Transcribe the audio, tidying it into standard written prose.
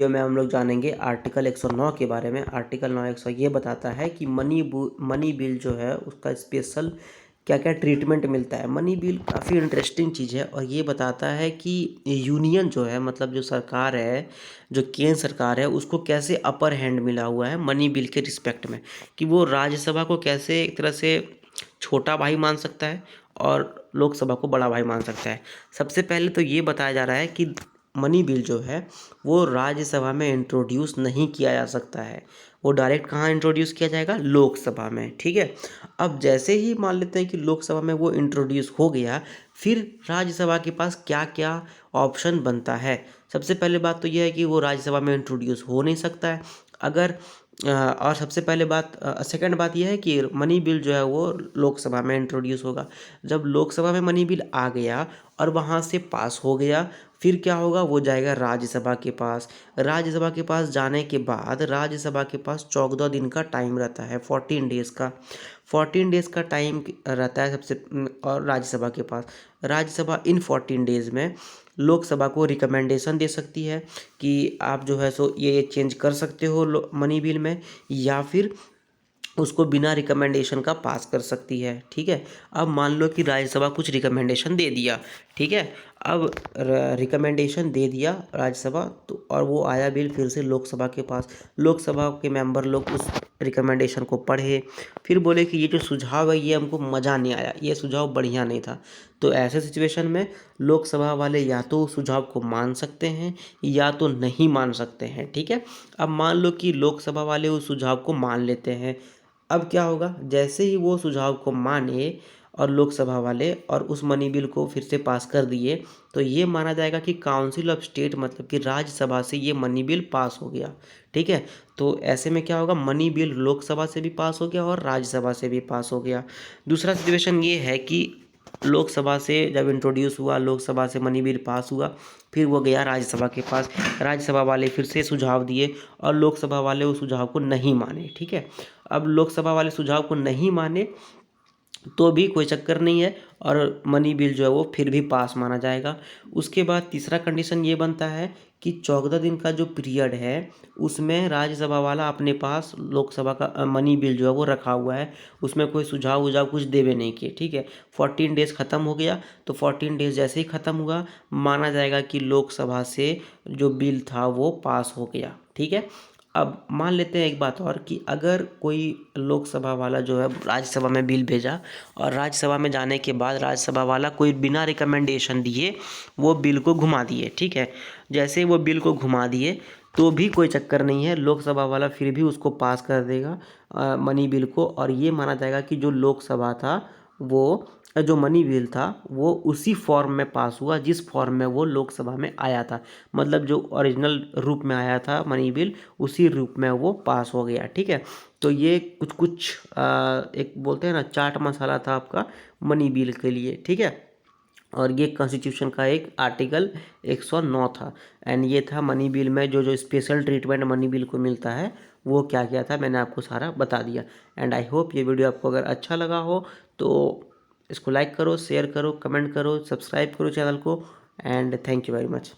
Video में हम लोग जानेंगे आर्टिकल 109 के बारे में। आर्टिकल 9 100 ये बताता है कि मनी बिल जो है उसका स्पेशल क्या क्या ट्रीटमेंट मिलता है। मनी बिल काफ़ी इंटरेस्टिंग चीज़ है और ये बताता है कि यूनियन जो है, मतलब जो सरकार है, जो केंद्र सरकार है, उसको कैसे अपर हैंड मिला हुआ है मनी बिल के रिस्पेक्ट में, कि वो राज्यसभा को कैसे एक तरह से छोटा भाई मान सकता है और लोकसभा को बड़ा भाई मान सकता है। सबसे पहले तो ये बताया जा रहा है कि मनी बिल जो है वो राज्यसभा में इंट्रोड्यूस नहीं किया जा सकता है। वो डायरेक्ट कहाँ इंट्रोड्यूस किया जाएगा? लोकसभा में। ठीक है। अब जैसे ही मान लेते हैं कि लोकसभा में वो इंट्रोड्यूस हो गया, फिर राज्यसभा के पास क्या क्या ऑप्शन बनता है। सबसे पहले बात तो यह है कि वो राज्यसभा में इंट्रोड्यूस हो नहीं सकता है। अगर और सबसे पहले बात सेकंड बात यह है कि मनी बिल जो है वो लोकसभा में इंट्रोड्यूस होगा। जब लोकसभा में मनी बिल आ गया और वहाँ से पास हो गया, फिर क्या होगा? वो जाएगा राज्यसभा के पास। राज्यसभा के पास जाने के बाद राज्यसभा के पास 14 दिन का टाइम रहता है, 14 डेज़ का। 14 डेज़ का टाइम रहता है सबसे और राज्यसभा के पास। राज्यसभा इन 14 डेज़ में लोकसभा को रिकमेंडेशन दे सकती है कि आप जो है सो ये चेंज कर सकते हो मनी बिल में, या फिर उसको बिना रिकमेंडेशन का पास कर सकती है। ठीक है। अब मान लो कि राज्यसभा कुछ रिकमेंडेशन दे दिया। ठीक है। अब रिकमेंडेशन दे दिया राज्यसभा तो, और वो आया बिल फिर से लोकसभा के पास। लोकसभा के मेंबर लोग उस रिकमेंडेशन को पढ़े, फिर बोले कि ये जो सुझाव है ये हमको मज़ा नहीं आया, ये सुझाव बढ़िया नहीं था। तो ऐसे सिचुएशन में लोकसभा वाले या तो उस सुझाव को मान सकते हैं या तो नहीं मान सकते हैं। ठीक है। अब मान लो कि लोकसभा वाले उस सुझाव को मान लेते हैं। अब क्या होगा? जैसे ही वो सुझाव को माने और लोकसभा वाले और उस मनी बिल को फिर से पास कर दिए, तो ये माना जाएगा कि काउंसिल ऑफ स्टेट, मतलब कि राज्यसभा से ये मनी बिल पास हो गया। ठीक है। तो ऐसे में क्या होगा? मनी बिल लोकसभा से भी पास हो गया और राज्यसभा से भी पास हो गया। दूसरा सिचुएशन ये है कि लोकसभा से जब इंट्रोड्यूस हुआ, लोकसभा से मनी बिल पास हुआ, फिर वो गया राज्यसभा के पास। राज्यसभा वाले फिर से सुझाव दिए और लोकसभा वाले उस सुझाव को नहीं माने। ठीक है। अब लोकसभा वाले सुझाव को नहीं माने तो भी कोई चक्कर नहीं है और मनी बिल जो है वो फिर भी पास माना जाएगा। उसके बाद तीसरा कंडीशन ये बनता है कि 14 दिन का जो पीरियड है उसमें राज्यसभा वाला अपने पास लोकसभा का मनी बिल जो है वो रखा हुआ है, उसमें कोई सुझाव उझाव कुछ देवे नहीं किए। ठीक है। 14 डेज़ ख़त्म हो गया, तो 14 डेज़ जैसे ही ख़त्म हुआ माना जाएगा कि लोकसभा से जो बिल था वो पास हो गया। ठीक है। अब मान लेते हैं एक बात और, कि अगर कोई लोकसभा वाला जो है राज्यसभा में बिल भेजा और राज्यसभा में जाने के बाद राज्यसभा वाला कोई बिना रिकमेंडेशन दिए वो बिल को घुमा दिए। ठीक है। जैसे वो बिल को घुमा दिए तो भी कोई चक्कर नहीं है, लोकसभा वाला फिर भी उसको पास कर देगा मनी बिल को, और ये माना जाएगा कि जो लोकसभा था वो जो मनी बिल था वो उसी फॉर्म में पास हुआ जिस फॉर्म में वो लोकसभा में आया था। मतलब जो ओरिजिनल रूप में आया था मनी बिल, उसी रूप में वो पास हो गया। ठीक है। तो ये कुछ कुछ एक बोलते हैं ना चाट मसाला था आपका मनी बिल के लिए। ठीक है। और ये कॉन्स्टिट्यूशन का एक आर्टिकल 109 था। एंड ये था मनी बिल में जो जो स्पेशल ट्रीटमेंट मनी बिल को मिलता है वो क्या क्या था, मैंने आपको सारा बता दिया। एंड आई होप ये वीडियो आपको अगर अच्छा लगा हो तो इसको लाइक करो, शेयर करो, कमेंट करो, सब्सक्राइब करो चैनल को। And thank you very much.